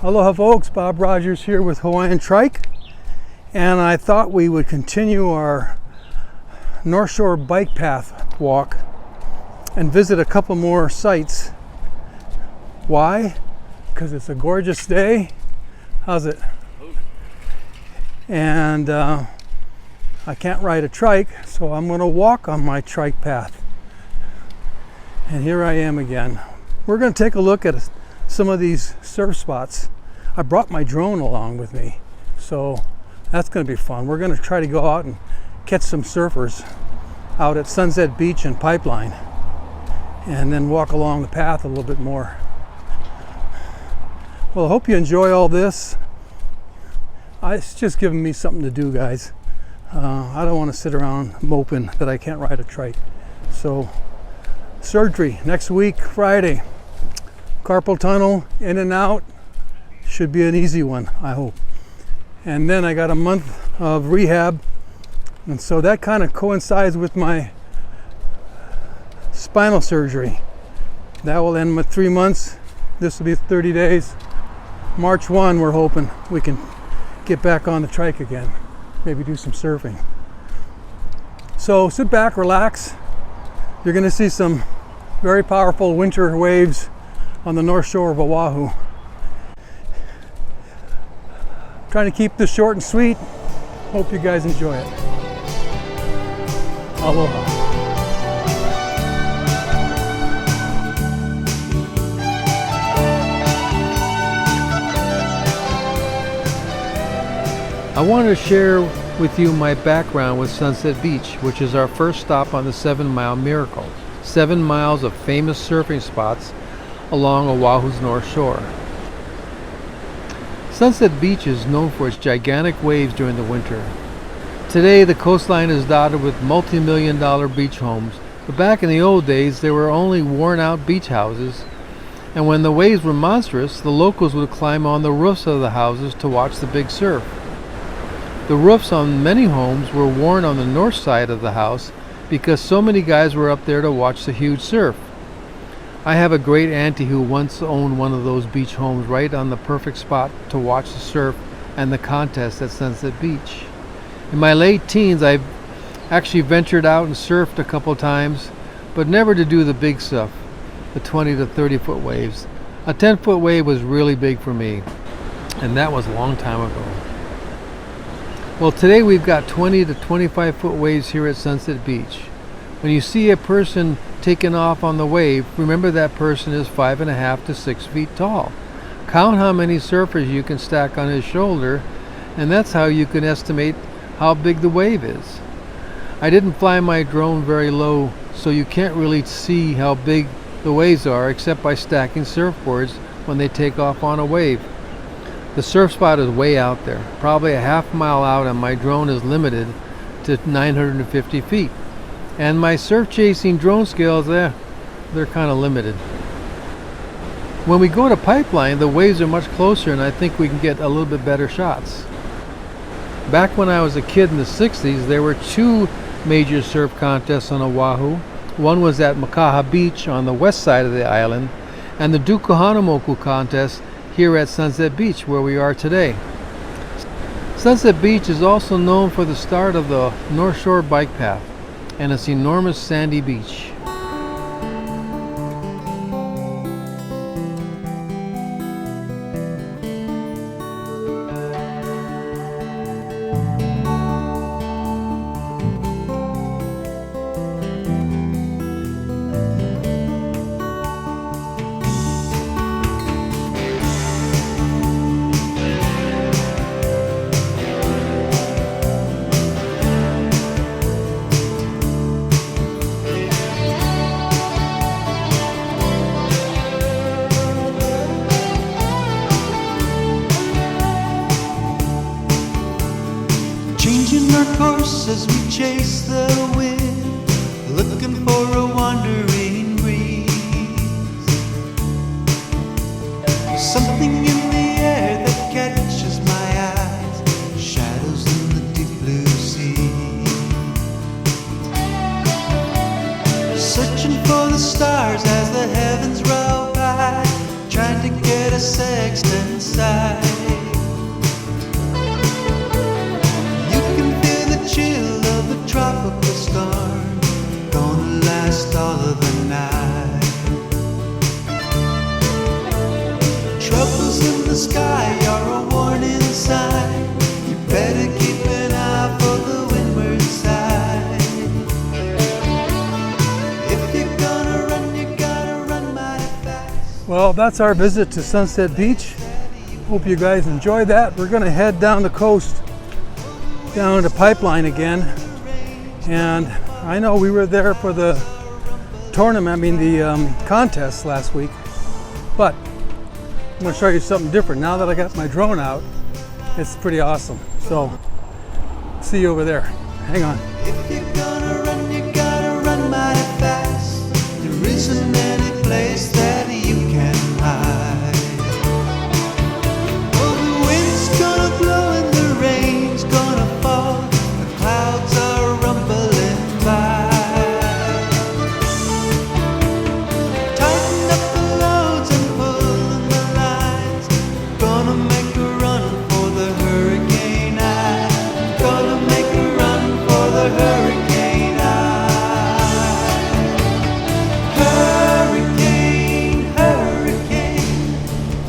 Aloha folks, Bob Rogers here with Hawaiian Trike, and I thought we would continue our North Shore bike path walk and visit a couple more sites. Why? Because it's a gorgeous day. How's it? And I can't ride a trike, so I'm going to walk on my trike path. And here I am again. We're going to take a look at some of these surf spots. I brought my drone along with me, so that's going to be fun. We're going to try to go out and catch some surfers out at Sunset Beach and Pipeline, and then walk along the path a little bit more. Well, I hope you enjoy all this. It's just giving me something to do, guys. I don't want to sit around moping that I can't ride a trike. So, surgery next week, Friday. Carpal tunnel, in and out. Should be an easy one, I hope. And then I got a month of rehab, and so that kind of coincides with my spinal surgery. That will end with 3 months. This will be 30 days. March 1, we're hoping we can get back on the trike again. Maybe do some surfing. So sit back, relax. You're going to see some very powerful winter waves on the North Shore of Oahu. Trying to keep this short and sweet. Hope you guys enjoy it. Aloha. I wanted to share with you my background with Sunset Beach, which is our first stop on the 7 Mile Miracle. 7 miles of famous surfing spots along Oahu's North Shore. Sunset Beach is known for its gigantic waves during the winter. Today the coastline is dotted with multi-million-dollar beach homes, but back in the old days there were only worn-out beach houses, and when the waves were monstrous, the locals would climb on the roofs of the houses to watch the big surf. The roofs on many homes were worn on the north side of the house because so many guys were up there to watch the huge surf. I have a great auntie who once owned one of those beach homes right on the perfect spot to watch the surf and the contest at Sunset Beach. In my late teens, I've actually ventured out and surfed a couple times, but never to do the big stuff, the 20 to 30 foot waves. A 10-foot wave was really big for me, and that was a long time ago. Well, today we've got 20 to 25 foot waves here at Sunset Beach. When you see a person taking off on the wave, remember that person is 5.5 to 6 feet tall. Count how many surfers you can stack on his shoulder, and that's how you can estimate how big the wave is. I didn't fly my drone very low, so you can't really see how big the waves are except by stacking surfboards when they take off on a wave. The surf spot is way out there, probably a half mile out, and my drone is limited to 950 feet. And my surf chasing drone skills, they're kind of limited. When we go to Pipeline, the waves are much closer, and I think we can get a little bit better shots. Back when I was a kid in the 60s, there were 2 major surf contests on Oahu. One was at Makaha Beach on the west side of the island, and the Dukuhanamoku contest here at Sunset Beach, where we are today. Sunset Beach is also known for the start of the North Shore bike path and its enormous sandy beach. Changing our course as we chase the wind, looking for a wandering breeze. Something in the air that catches my eyes, shadows in the deep blue sea. Searching for the stars as the heavens roll by, trying to get a sextant sight. the sky are a warning sign. You better keep an eye for the windward side. If you're gonna run, you gotta run mighty fast. Well, that's our visit to Sunset Beach. Hope you guys enjoyed that. We're gonna head down the coast, down to Pipeline again. And I know we were there for the tournament, the contest last week, but I'm gonna show you something different. Now that I got my drone out, it's pretty awesome. So, see you over there. Hang on. If you're gonna run, you gotta run mighty fast. There isn't any place that you can hide. Oh, the wind's gonna blow and the rain's gonna fall. The clouds are rumbling by. Tighten up the loads and pulling the lines. Gonna make a run for the hurricane eye. Gonna make a run for the hurricane eye. Hurricane, hurricane,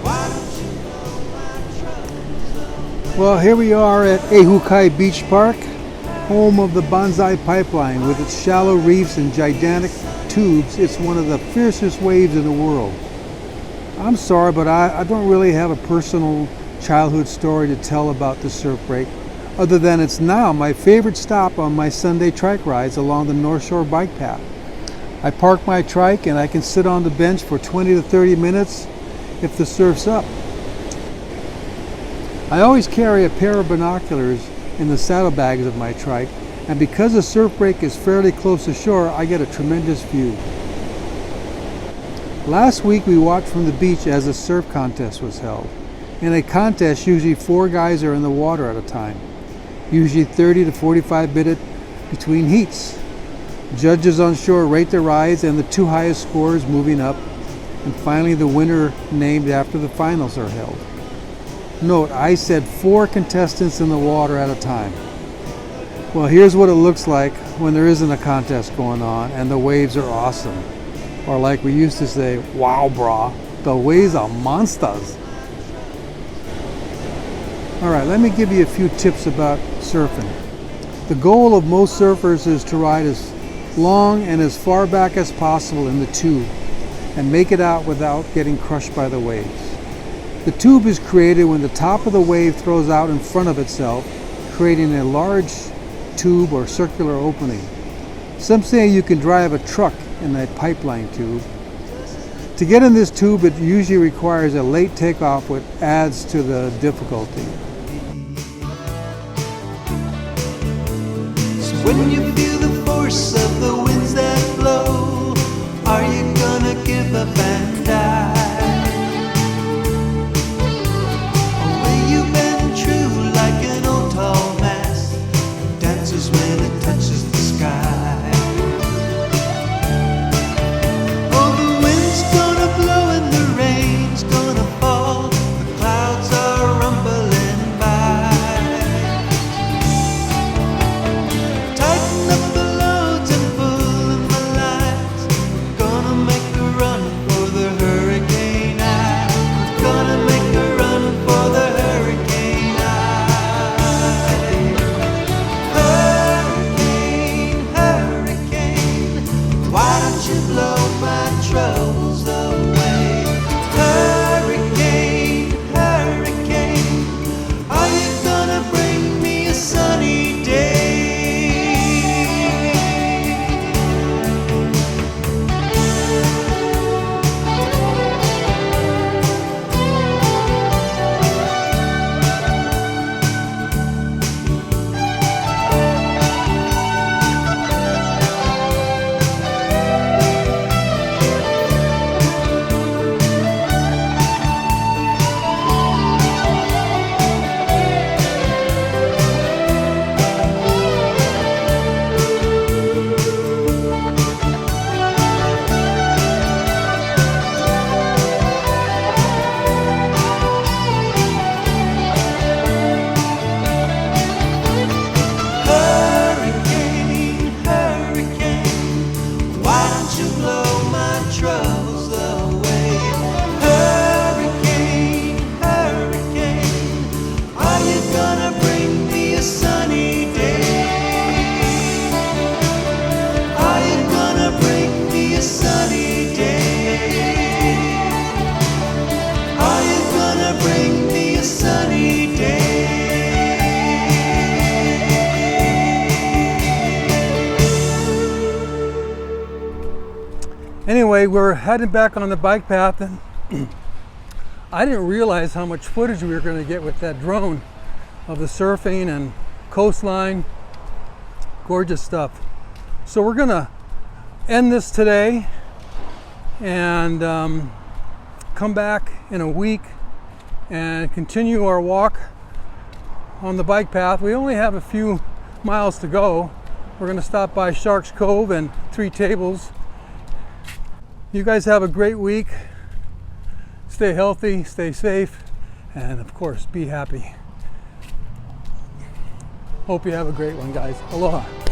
why don't you know my troubles? Well, here we are at Ehukai Beach Park, home of the Banzai Pipeline. With its shallow reefs and gigantic tubes, it's one of the fiercest waves in the world. I'm sorry, but I don't really have a personal childhood story to tell about the surf break, other than it's now my favorite stop on my Sunday trike rides along the North Shore bike path. I park my trike and I can sit on the bench for 20 to 30 minutes if the surf's up. I always carry a pair of binoculars in the saddlebags of my trike, and because the surf break is fairly close to shore, I get a tremendous view. Last week we watched from the beach as a surf contest was held. In a contest, usually 4 guys are in the water at a time, usually 30 to 45 minutes between heats. Judges on shore rate the rides and the 2 highest scores moving up, and finally the winner named after the finals are held. Note, I said 4 contestants in the water at a time. Well, here's what it looks like when there isn't a contest going on and the waves are awesome. Or like we used to say, wow brah, the waves are monsters. Alright, let me give you a few tips about surfing. The goal of most surfers is to ride as long and as far back as possible in the tube and make it out without getting crushed by the waves. The tube is created when the top of the wave throws out in front of itself, creating a large tube or circular opening. Some say you can drive a truck in a pipeline tube. To get in this tube, it usually requires a late takeoff, which adds to the difficulty. So when you feel the force of the winds that blow, are you gonna give up and die? Or will you bend true like an old tall mast that dances when it touches the sky? Oh, the wind's gonna blow and the rain's gonna fall. The clouds are rumbling by. Tighten we're heading back on the bike path, and I didn't realize how much footage we were going to get with that drone of the surfing and coastline. Gorgeous stuff. So we're going to end this today and come back in a week and continue our walk on the bike path. We only have a few miles to go. We're going to stop by Sharks Cove and Three Tables. You guys have a great week. Stay healthy, stay safe, and of course, be happy. Hope you have a great one, guys. Aloha.